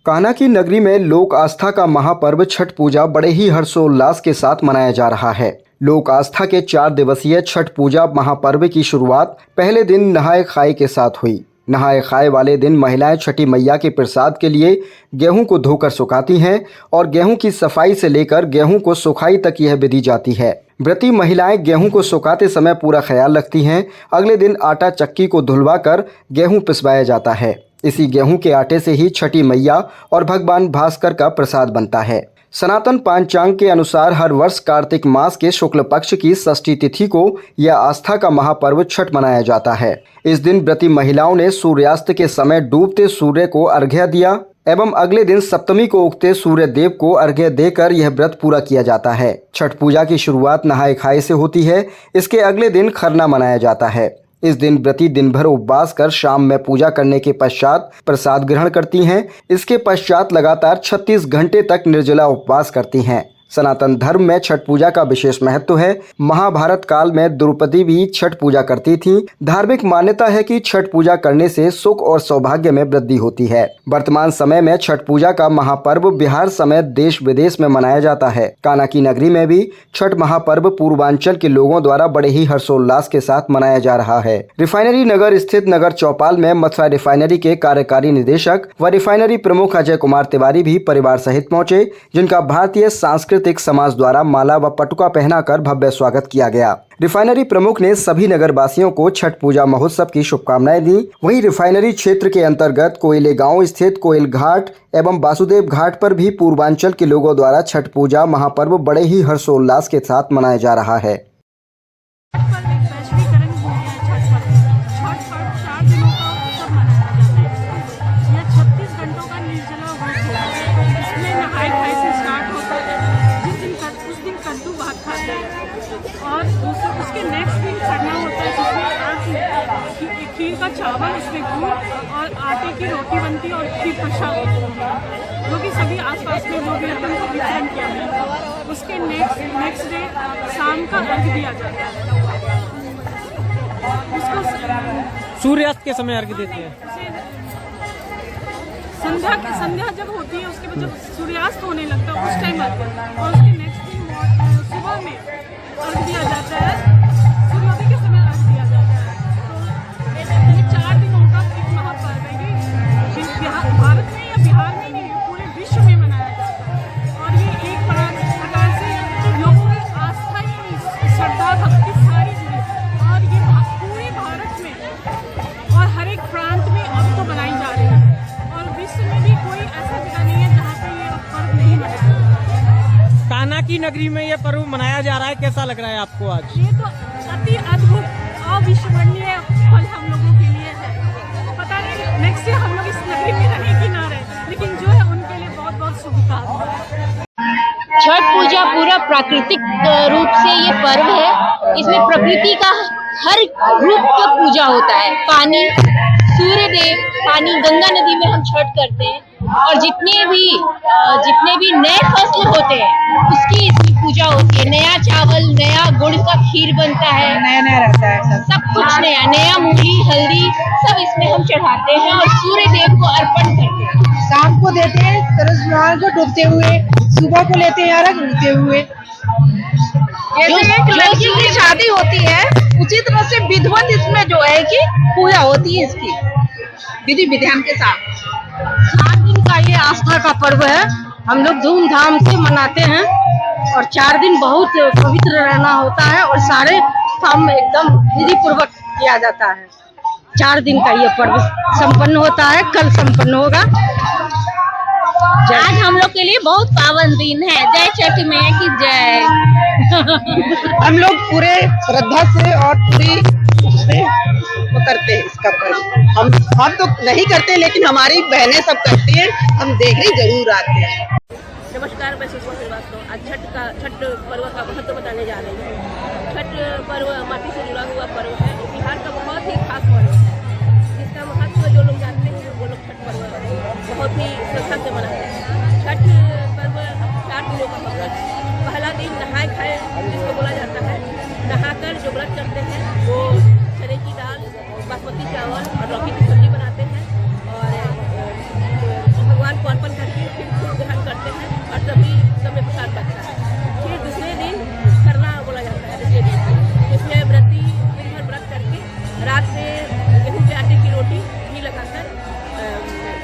कान्हा की नगरी में लोक आस्था का महापर्व छठ पूजा बड़े ही हर्षोल्लास के साथ मनाया जा रहा है। लोक आस्था के 4 दिवसीय छठ पूजा महापर्व की शुरुआत पहले दिन नहाय खाए के साथ हुई। नहाय खाए वाले दिन महिलाएं छठी मैया के प्रसाद के लिए गेहूं को धोकर सुखाती हैं और गेहूं की सफाई से लेकर गेहूं को सुखाई तक यह विधि जाती है। व्रती महिलाएं गेहूं को सुखाते समय पूरा ख्याल रखती हैं। अगले दिन आटा चक्की को धुलवा कर गेहूं पिसवाया जाता है। इसी गेहूं के आटे से ही छठी मैया और भगवान भास्कर का प्रसाद बनता है। सनातन पांचांग के अनुसार हर वर्ष कार्तिक मास के शुक्ल पक्ष की षष्ठी तिथि को यह आस्था का महापर्व छठ मनाया जाता है। इस दिन व्रती महिलाओं ने सूर्यास्त के समय डूबते सूर्य को अर्घ्य दिया एवं अगले दिन सप्तमी को उगते सूर्य देव को अर्घ्य देकर यह व्रत पूरा किया जाता है। छठ पूजा की शुरुआत नहाय खाए से होती है। इसके अगले दिन खरना मनाया जाता है। इस दिन व्रती दिन भर उपवास कर शाम में पूजा करने के पश्चात प्रसाद ग्रहण करती हैं। इसके पश्चात लगातार 36 घंटे तक निर्जला उपवास करती हैं। सनातन धर्म में छठ पूजा का विशेष महत्व है। महाभारत काल में द्रौपदी भी छठ पूजा करती थीं। धार्मिक मान्यता है कि छठ पूजा करने से सुख और सौभाग्य में वृद्धि होती है। वर्तमान समय में छठ पूजा का महापर्व बिहार समेत देश विदेश में मनाया जाता है। कान्हा की नगरी में भी छठ महापर्व पूर्वांचल के लोगों द्वारा बड़े ही हर्षोल्लास के साथ मनाया जा रहा है। रिफाइनरी नगर स्थित नगर चौपाल में मथुरा रिफाइनरी के कार्यकारी निदेशक व रिफाइनरी प्रमुख अजय कुमार तिवारी भी परिवार सहित पहुंचे, जिनका भारतीय सांस्कृतिक समाज द्वारा माला व पटुका पहनाकर भव्य स्वागत किया गया। रिफाइनरी प्रमुख ने सभी नगरवासियों को छठ पूजा महोत्सव की शुभकामनाएं दी। वहीं रिफाइनरी क्षेत्र के अंतर्गत कोयले गांव स्थित कोयल घाट एवं वासुदेव घाट पर भी पूर्वांचल के लोगों द्वारा छठ पूजा महापर्व बड़े ही हर्षोल्लास के साथ मनाया जा रहा है। और दूसरा उसके नेक्स्ट दिन खरना होता है, जिसमें खीर का चावल, उसमें गुड़ और आटे की रोटी बनती है और खीर प्रसाद जो कि सभी आसपास के लोग को वितरण किया जाता है। उसके नेक्स्ट डे शाम का अर्घ दिया जाता है। उसको सूर्यास्त के समय अर्घ देते हैं। संध्या जब होती है, उसके बाद जब सूर्यास्त होने लगता है उस टाइम अर्घ, और उसके नेक्स्ट दिन सुबह में अर्घ दिया जाता है। सूर्योदय के समय अर्घ दिया जाता है। तो ये 4 दिनों का एक महापर्व है। ये भारत में या बिहार में नहीं, पूरे विश्व में मनाया जाता है। और ये एक प्रकार से लोगों की आस्था ही, श्रद्धा, भक्ति सारी जुड़ी, और ये पूरे भारत में और हर एक प्रांत में अब तो बनाई जा रही है। और विश्व में भी कोई ऐसा जगह नहीं है जहाँ पे ये पर्व नहीं मनाया जाता। कान्हा की नगरी में यह पर्व मनाया जा रहा है, कैसा लग रहा है आपको आज? ये तो अति अद्भुत अविस्मरणीय पल हम लोगों के लिए है। पता नहीं नेक्स्ट ईयर हम लोग इस नगरी में रहे कि ना रहे, लेकिन जो है उनके लिए बहुत बहुत शुभकामनाएं। छठ पूजा पूरा प्राकृतिक रूप से ये पर्व है। इसमें प्रकृति का हर रूप का पूजा होता है। पानी, सूर्य देव, पानी, गंगा नदी में हम छठ करते हैं। और जितने भी नए फसल होते हैं उसकी इसकी पूजा होती है। नया चावल, नया गुड़ का खीर बनता है, नया रहता है, सब कुछ नया मूंगली, हल्दी सब इसमें हम चढ़ाते हैं और सूर्य देव को अर्पण करते हैं। शाम को देते हैं सूरज भगवान को डूबते हुए, सुबह को लेते हैं अर्घ उगते हुए। एक लड़की की शादी होती है, उसी तरह से विधिवत इसमें जो है कि पूजा होती है, इसकी विधि विधान के साथ। 4 दिन का ये आस्था का पर्व है। हम लोग धूमधाम से मनाते हैं और 4 दिन बहुत पवित्र रहना होता है और सारे काम एकदम विधि पूर्वक किया जाता है। 4 दिन का ये पर्व संपन्न होता है, कल संपन्न होगा। आज हम लोग के लिए बहुत पावन दिन है। जय छठ मैया की जय। हम लोग पूरे श्रद्धा से और पूरी से करते हैं इसका पर्व। हम तो नहीं करते, लेकिन हमारी बहनें सब करती हैं। हम देखने जरूर आते हैं। नमस्कार, मैं सुषमा श्रीवास्तव। आज छठ पर्व का महत्व बताने जा रही हूँ। छठ पर्व माटी से जुड़ा हुआ पर्व है। बिहार का बहुत ही खास पर्व है, जिसका महत्व जो लोग जानते हैं वो लोग छठ पर्व बहुत ही श्रद्धा से मनाते हैं। छठ पर्व 4 दिनों का होता है। पहला दिन नहाय खाए जिसको बोला जाता है। नहाकर जो व्रत करते हैं वो चने की दाल, बासमती चावल और लौकी की सब्जी बनाते हैं और भगवान को अर्पण रोटी घी लगाकर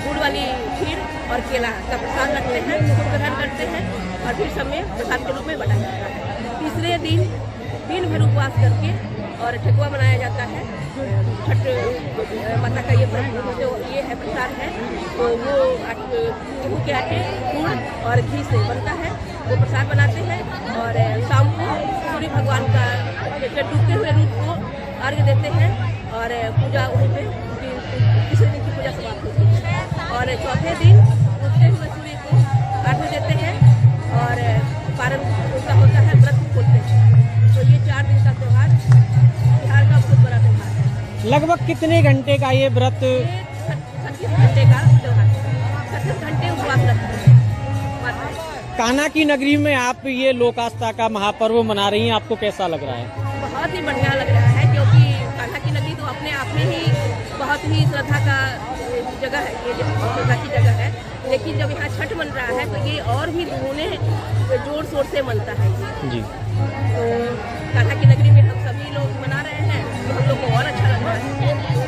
गुड़ वाली खीर और केला का प्रसाद रखते हैं, उसको ग्रहण करते हैं और फिर सब में प्रसाद के रूप में बांटा जाता है। तीसरे दिन भर उपवास करके और ठेकुआ बनाया जाता है। छठ माता का ये जो ये है प्रसाद है, तो वो गेहूँ के आटे, गुड़ और घी से बनता है। वो प्रसाद बनाते हैं और शाम को सूर्य भगवान का डूबते हुए रूप को अर्घ्य देते हैं और पूजा वहीं पे तीसरे दिन की पूजा समाप्त होती है। और चौथे दिन उगते हुए सूर्य को अर्घ्य देते हैं और पारण उनका होता है, व्रत खोलते हैं। तो ये 4 दिन का त्यौहार बिहार का बहुत बड़ा त्यौहार है। लगभग कितने घंटे का ये व्रत? ये 36 घंटे का त्यौहार है। 36 घंटे उपवास रखते हैं। कान्हा की नगरी में आप ये लोक आस्था का महापर्व मना रही हैं, आपको कैसा लग रहा है? बहुत ही बढ़िया लग रहा है, क्योंकि कान्हा की नगरी तो अपने आप में ही बहुत ही श्रद्धा का जगह है, ये श्रद्धा की जगह है। लेकिन जब यहाँ छठ मन रहा है तो ये और भी दुगने जोर शोर से मनता है ये। जी, तो कान्हा की नगरी में हम सभी लोग मना रहे हैं, तो हम लोग को और अच्छा लग रहा है।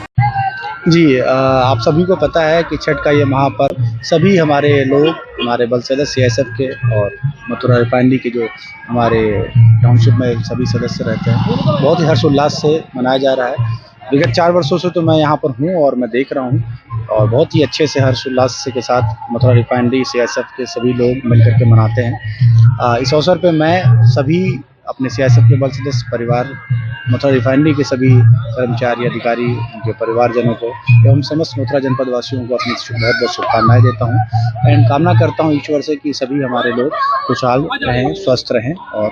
जी, आप सभी को पता है कि छठ का ये महापर्व सभी हमारे लोग, हमारे बल सदस्य CSF के और मथुरा रिफाइनरी के जो हमारे टाउनशिप में सभी सदस्य रहते हैं, बहुत ही हर्षोल्लास से मनाया जा रहा है। विगत 4 वर्षों से तो मैं यहाँ पर हूँ और मैं देख रहा हूँ, और बहुत ही अच्छे से हर्षोल्लास के साथ मथुरा रिफाइनरी CSF के सभी लोग मिलकर के मनाते हैं। इस अवसर पे मैं सभी अपने CSF के बल सदस्य परिवार, मथुरा रिफाइनरी के सभी कर्मचारी, अधिकारी, उनके परिवारजनों को एवं समस्त मथुरा जनपद वासियों को अपनी बहुत बहुत शुभकामनाएं देता हूं एंड कामना करता हूं ईश्वर से कि सभी हमारे लोग खुशहाल रहें, स्वस्थ रहें और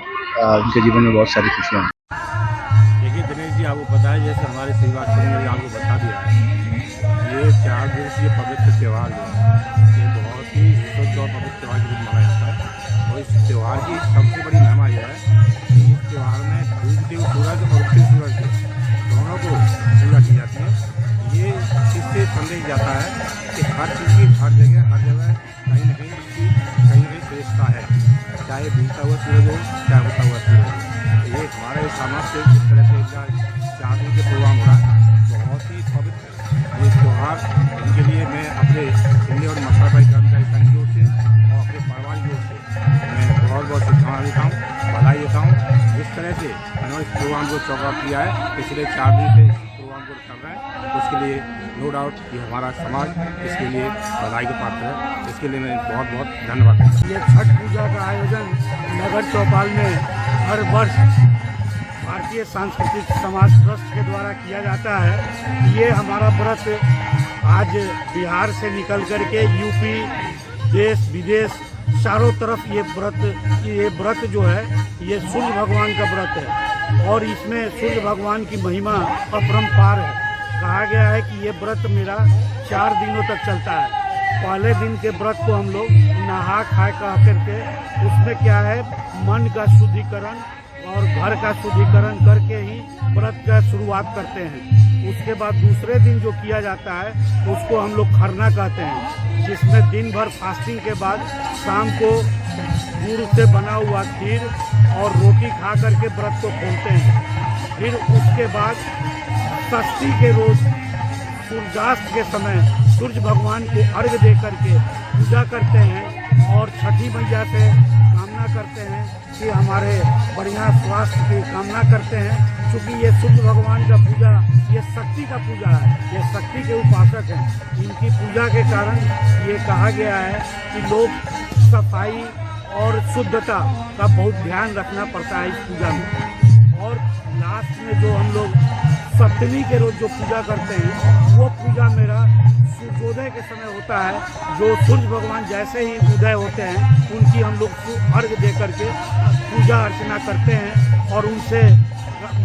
उनके जीवन में बहुत सारी खुशियाँ हों। देखिए दिनेश जी, आपको पता है, जैसे हमारे श्रीवास्तव ने आपको बता दिया है, ये 4 दिवसीय पवित्र त्यौहार जो है, ये बहुत ही शुद्ध और पवित्र त्यौहार के रूप में मनाया जाता है। और इस त्यौहार की सबसे बड़ी महिमा यह है कि इस त्यौहार में डूबते हुए सूरज और उगते सूरज दोनों को पूजा की जाती है। ये इससे संदेश जाता है कि हर चीज़ की हर जगह कहीं न कहीं श्रेष्ठता है, चाहे डूबता हुआ सूरज हो, चाहे उगता हुआ सूरज हो। ये हमारे समाज से जिस तरह से 4 दिन के प्रोग्राम हो रहा है, बहुत ही पवित्र ये त्यौहार, इनके लिए मैं अपने हिंदी और मथुरा भाई कर्मचारी संघ की ओर से और अपने परिवार की ओर से मैं बहुत बहुत शुभकामनाएं देता हूँ, बधाई देता हूँ। जिस तरह से इन्होंने इस प्रोग्राम को चौकअप किया है, पिछले 4 दिन से इस प्रोग्राम को कर रहे हैं, उसके लिए नो डाउट कि हमारा समाज इसके लिए बधाई के पात्र है। इसके लिए मैं बहुत बहुत धन्यवाद देता हूँ। ये छठ पूजा का आयोजन नगर चौपाल में हर वर्ष भारतीय सांस्कृतिक समाज ट्रस्ट के द्वारा किया जाता है। ये हमारा व्रत आज बिहार से निकल कर के यूपी, देश विदेश चारों तरफ ये व्रत जो है, ये सूर्य भगवान का व्रत है और इसमें सूर्य भगवान की महिमा अपरंपार है। कहा गया है कि ये व्रत मेरा 4 दिनों तक चलता है। पहले दिन के व्रत को हम लोग नहा खा कह करके, उसमें क्या है, मन का शुद्धिकरण और घर का शुद्धिकरण करके ही व्रत का शुरुआत करते हैं। उसके बाद दूसरे दिन जो किया जाता है उसको हम लोग खरना कहते हैं, जिसमें दिन भर फास्टिंग के बाद शाम को गुड़ से बना हुआ खीर और रोटी खा करके व्रत को खोलते हैं। फिर उसके बाद षष्ठी के रोज सूर्यास्त के समय सूर्य भगवान को अर्घ्य दे करके पूजा करते हैं और छठी मैया से कामना करते हैं कि हमारे बढ़िया स्वास्थ्य की कामना करते हैं। क्योंकि ये सूर्य भगवान का पूजा, ये शक्ति का पूजा है, ये शक्ति के उपासक हैं। इनकी पूजा के कारण ये कहा गया है कि लोग सफाई और शुद्धता का बहुत ध्यान रखना पड़ता है इस पूजा में। और लास्ट में जो हम लोग सप्तमी के रोज जो पूजा करते हैं, वो पूजा मेरा सूर्योदय के समय होता है। जो सूर्य भगवान जैसे ही उदय होते हैं, उनकी हम लोग अर्घ्य दे करके पूजा अर्चना करते हैं और उनसे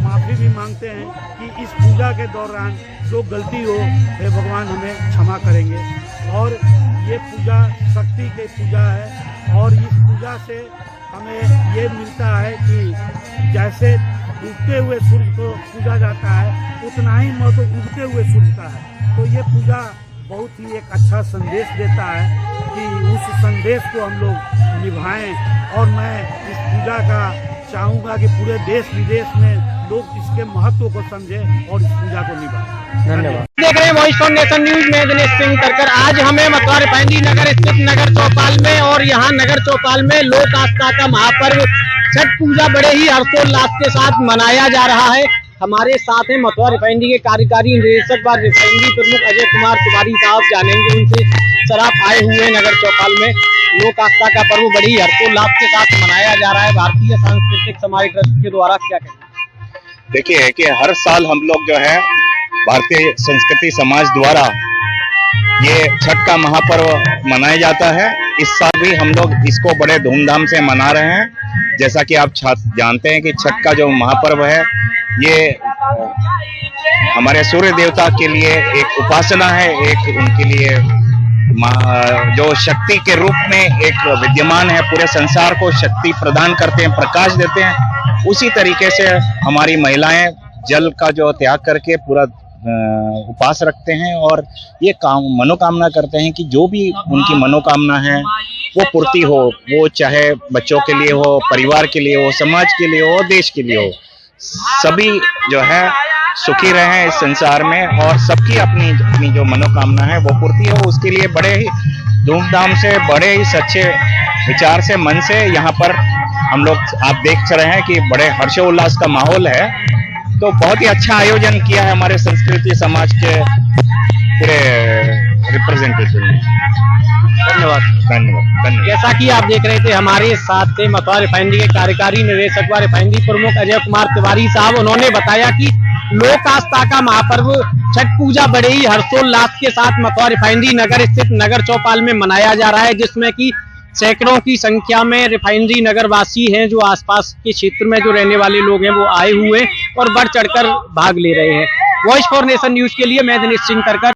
माफ़ी भी मांगते हैं कि इस पूजा के दौरान जो गलती हो, हे भगवान हमें क्षमा करेंगे। और ये पूजा शक्ति की पूजा है और इस पूजा से हमें ये मिलता है कि जैसे डूबते हुए सूर्य को पूजा जाता है, उतना ही महत्व उगते हुए सूर्य का है। तो ये पूजा बहुत ही एक अच्छा संदेश देता है कि उस संदेश को हम लोग निभाएं। और मैं इस पूजा का चाहूँगा कि पूरे देश विदेश में लोग इसके महत्व को समझे और इस पूजा को निभाएं। धन्यवाद। देख रहे हैं वॉइस फॉर नेशन न्यूज में दिनेश सिंह करकर। आज हमें मथुरा रिफाइनरी नगर स्थित नगर चौपाल में और यहाँ नगर चौपाल में लोक आस्था का महापर्व छठ पूजा बड़े ही हर्षोल्लास के साथ मनाया जा रहा है। हमारे साथ हैं मथुरा रिफाइनरी के कार्यकारी निदेशक व रिफाइनरी प्रमुख अजय कुमार तिवारी साहब। जानेंगे उनसे सर आप आए हुए नगर चौपाल में, लोक आस्था का पर्व बड़ी ही हर्षोल्लास के साथ मनाया जा रहा है, भारतीय सांस्कृतिक समाज ट्रस्ट के द्वारा, क्या कहें? देखिए कि हर साल हम लोग जो है भारतीय संस्कृति समाज द्वारा ये छठ का महापर्व मनाया जाता है। इस साल भी हम लोग इसको बड़े धूमधाम से मना रहे हैं। जैसा कि आप जानते हैं कि छठ का जो महापर्व है ये हमारे सूर्य देवता के लिए एक उपासना है, एक उनके लिए जो शक्ति के रूप में एक विद्यमान है, पूरे संसार को शक्ति प्रदान करते हैं, प्रकाश देते हैं। उसी तरीके से हमारी महिलाएं जल का जो त्याग करके पूरा उपास रखते हैं और ये मनोकामना करते हैं कि जो भी उनकी मनोकामना है वो पूर्ति हो, वो चाहे बच्चों के लिए हो, परिवार के लिए हो, समाज के लिए हो, देश के लिए हो। सभी जो है सुखी रहें इस संसार में और सबकी अपनी जो मनोकामना है वो पूर्ति हो, उसके लिए बड़े ही धूमधाम से, बड़े ही सच्चे विचार से, मन से यहाँ पर हम लोग आप देख रहे हैं कि बड़े हर्षोल्लास का माहौल है। तो बहुत ही अच्छा आयोजन किया है हमारे संस्कृति समाज के पूरे रिप्रेजेंटेटिव ने। धन्यवाद। धन्यवाद। जैसा कि आप देख रहे थे हमारे साथ थे मथुरा रिफाइनरी के कार्यकारी निदेशक व रिफाइनरी प्रमुख अजय कुमार तिवारी साहब। उन्होंने बताया कि लोक आस्था का महापर्व छठ पूजा बड़े ही हर्षोल्लास के साथ मथुरा रिफाइनरी नगर स्थित नगर चौपाल में मनाया जा रहा है, जिसमें कि सैकड़ों की संख्या में रिफाइनरी नगर वासी हैं, जो आसपास के क्षेत्र में जो रहने वाले लोग हैं वो आए हुए और बढ़ चढ़कर भाग ले रहे हैं। वॉइस फॉर नेशन न्यूज के लिए मैं दिनेश सिंह करकर।